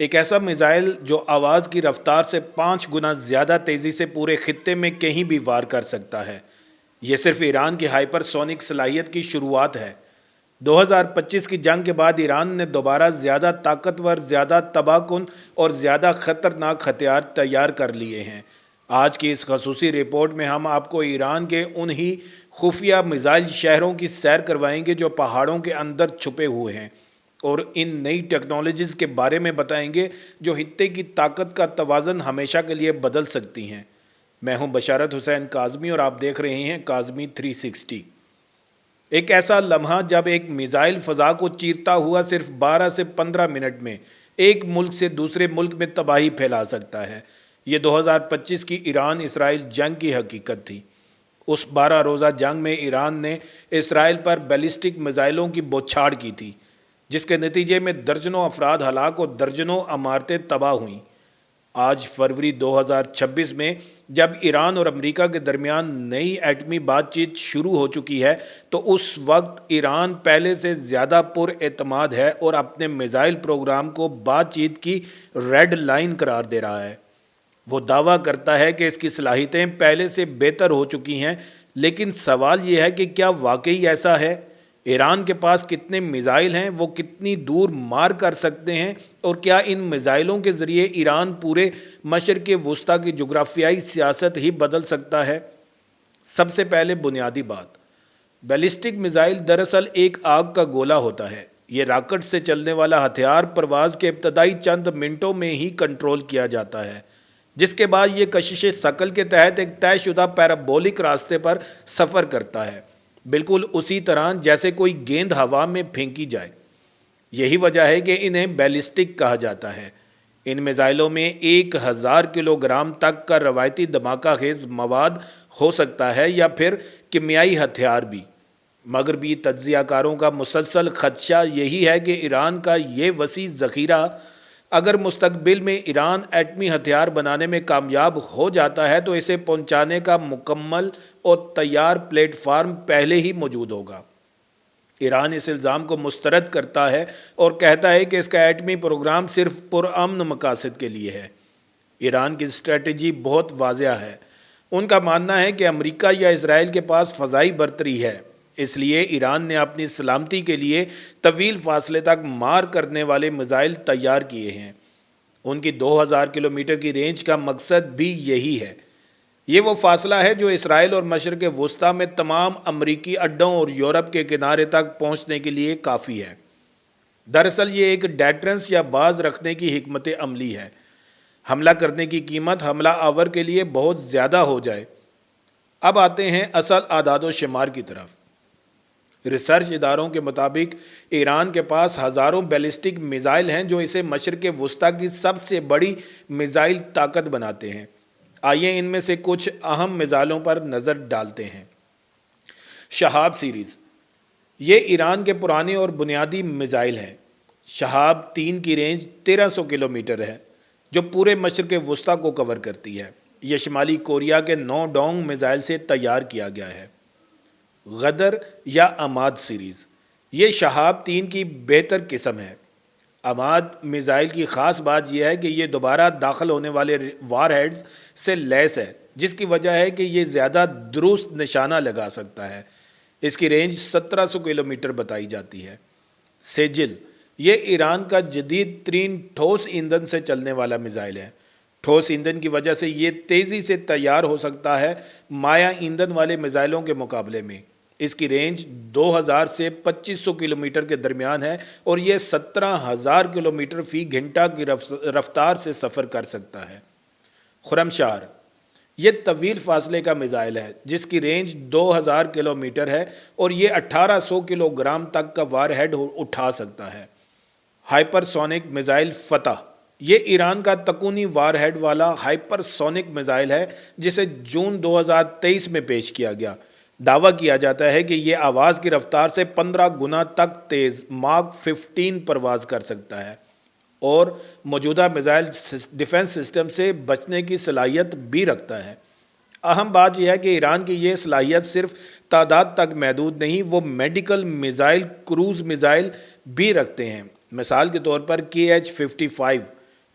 ایک ایسا میزائل جو آواز کی رفتار سے 5 گنا زیادہ تیزی سے پورے خطے میں کہیں بھی وار کر سکتا ہے۔ یہ صرف ایران کی ہائپر سونک صلاحیت کی شروعات ہے۔ 2025 کی جنگ کے بعد ایران نے دوبارہ زیادہ طاقتور، زیادہ تباہ کن اور زیادہ خطرناک ہتھیار تیار کر لیے ہیں۔ آج کی اس خصوصی رپورٹ میں ہم آپ کو ایران کے انہی خفیہ میزائل شہروں کی سیر کروائیں گے جو پہاڑوں کے اندر چھپے ہوئے ہیں، اور ان نئی ٹیکنالوجیز کے بارے میں بتائیں گے جو خطے کی طاقت کا توازن ہمیشہ کے لیے بدل سکتی ہیں۔ میں ہوں بشارت حسین کاظمی اور آپ دیکھ رہے ہیں کاظمی 360۔ ایک ایسا لمحہ جب ایک میزائل فضا کو چیرتا ہوا صرف 12 سے 15 منٹ میں ایک ملک سے دوسرے ملک میں تباہی پھیلا سکتا ہے۔ یہ 2025 کی ایران اسرائیل جنگ کی حقیقت تھی۔ اس 12 روزہ جنگ میں ایران نے اسرائیل پر بیلسٹک میزائلوں کی بوچھاڑ کی تھی، جس کے نتیجے میں درجنوں افراد ہلاک اور درجنوں عمارتیں تباہ ہوئیں۔ آج فروری 2026 میں جب ایران اور امریکہ کے درمیان نئی ایٹمی بات چیت شروع ہو چکی ہے، تو اس وقت ایران پہلے سے زیادہ پر اعتماد ہے اور اپنے میزائل پروگرام کو بات چیت کی ریڈ لائن قرار دے رہا ہے۔ وہ دعویٰ کرتا ہے کہ اس کی صلاحیتیں پہلے سے بہتر ہو چکی ہیں، لیکن سوال یہ ہے کہ کیا واقعی ایسا ہے؟ ایران کے پاس کتنے میزائل ہیں، وہ کتنی دور مار کر سکتے ہیں، اور کیا ان میزائلوں کے ذریعے ایران پورے مشرق وسطیٰ کی جغرافیائی سیاست ہی بدل سکتا ہے؟ سب سے پہلے بنیادی بات، بیلسٹک میزائل دراصل ایک آگ کا گولہ ہوتا ہے۔ یہ راکٹ سے چلنے والا ہتھیار پرواز کے ابتدائی چند منٹوں میں ہی کنٹرول کیا جاتا ہے، جس کے بعد یہ کشش ثقل کے تحت ایک طے شدہ پیرابولک راستے پر سفر کرتا ہے، بالکل اسی طرح جیسے کوئی گیند ہوا میں پھینکی جائے۔ یہی وجہ ہے کہ انہیں بیلسٹک کہا جاتا ہے۔ ان میزائلوں میں 1000 کلو گرام تک کا روایتی دھماکہ خیز مواد ہو سکتا ہے، یا پھر کیمیائی ہتھیار بھی۔ مغربی تجزیہ کاروں کا مسلسل خدشہ یہی ہے کہ ایران کا یہ وسیع ذخیرہ اگر مستقبل میں ایران ایٹمی ہتھیار بنانے میں کامیاب ہو جاتا ہے تو اسے پہنچانے کا مکمل اور تیار پلیٹ فارم پہلے ہی موجود ہوگا۔ ایران اس الزام کو مسترد کرتا ہے اور کہتا ہے کہ اس کا ایٹمی پروگرام صرف پرامن مقاصد کے لیے ہے۔ ایران کی اسٹریٹجی بہت واضح ہے۔ ان کا ماننا ہے کہ امریکہ یا اسرائیل کے پاس فضائی برتری ہے، اس لیے ایران نے اپنی سلامتی کے لیے طویل فاصلے تک مار کرنے والے میزائل تیار کیے ہیں۔ ان کی 2000 کلومیٹر کی رینج کا مقصد بھی یہی ہے۔ یہ وہ فاصلہ ہے جو اسرائیل اور مشرق وسطیٰ میں تمام امریکی اڈوں اور یورپ کے کنارے تک پہنچنے کے لیے کافی ہے۔ دراصل یہ ایک ڈیٹرنس یا باز رکھنے کی حکمت عملی ہے۔ حملہ کرنے کی قیمت حملہ آور کے لیے بہت زیادہ ہو جائے۔ اب آتے ہیں اصل اعداد و شمار کی طرف۔ ریسرچ اداروں کے مطابق ایران کے پاس ہزاروں بیلسٹک میزائل ہیں جو اسے مشرق وسطیٰ کی سب سے بڑی میزائل طاقت بناتے ہیں۔ آئیے ان میں سے کچھ اہم میزائلوں پر نظر ڈالتے ہیں۔ شہاب سیریز، یہ ایران کے پرانے اور بنیادی میزائل ہیں۔ شہاب 3 کی رینج 1300 کلومیٹر ہے، جو پورے مشرق وسطیٰ کو کور کرتی ہے۔ یہ شمالی کوریا کے 9 ڈونگ میزائل سے تیار کیا گیا ہے۔ غدر یا اماد سیریز، یہ شہاب 3 کی بہتر قسم ہے۔ اماد میزائل کی خاص بات یہ ہے کہ یہ دوبارہ داخل ہونے والے وار ہیڈز سے لیس ہے، جس کی وجہ ہے کہ یہ زیادہ درست نشانہ لگا سکتا ہے۔ اس کی رینج 1700 کلومیٹر بتائی جاتی ہے۔ سیجل، یہ ایران کا جدید ترین ٹھوس ایندھن سے چلنے والا میزائل ہے۔ ٹھوس ایندھن کی وجہ سے یہ تیزی سے تیار ہو سکتا ہے مائع ایندھن والے میزائلوں کے مقابلے میں۔ اس کی رینج 2000 سے 2500 کلومیٹر کے درمیان ہے اور یہ 17000 کلومیٹر فی گھنٹہ کی رفتار سے سفر کر سکتا ہے۔ خرمشار، یہ طویل فاصلے کا میزائل ہے جس کی رینج 2000 کلومیٹر ہے اور یہ 1800 کلو گرام تک کا وار ہیڈ اٹھا سکتا ہے۔ ہائپر سونک میزائل فتح، یہ ایران کا تکونی وار ہیڈ والا ہائپر سونک میزائل ہے جسے جون 2023 میں پیش کیا گیا۔ دعویٰ کیا جاتا ہے کہ یہ آواز کی رفتار سے 15 گنا تک تیز ماک 15 پرواز کر سکتا ہے اور موجودہ میزائل ڈیفنس سسٹم سے بچنے کی صلاحیت بھی رکھتا ہے۔ اہم بات یہ ہے کہ ایران کی یہ صلاحیت صرف تعداد تک محدود نہیں، وہ میڈیکل میزائل، کروز میزائل بھی رکھتے ہیں۔ مثال کے طور پر KH-55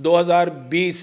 2020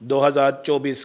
2024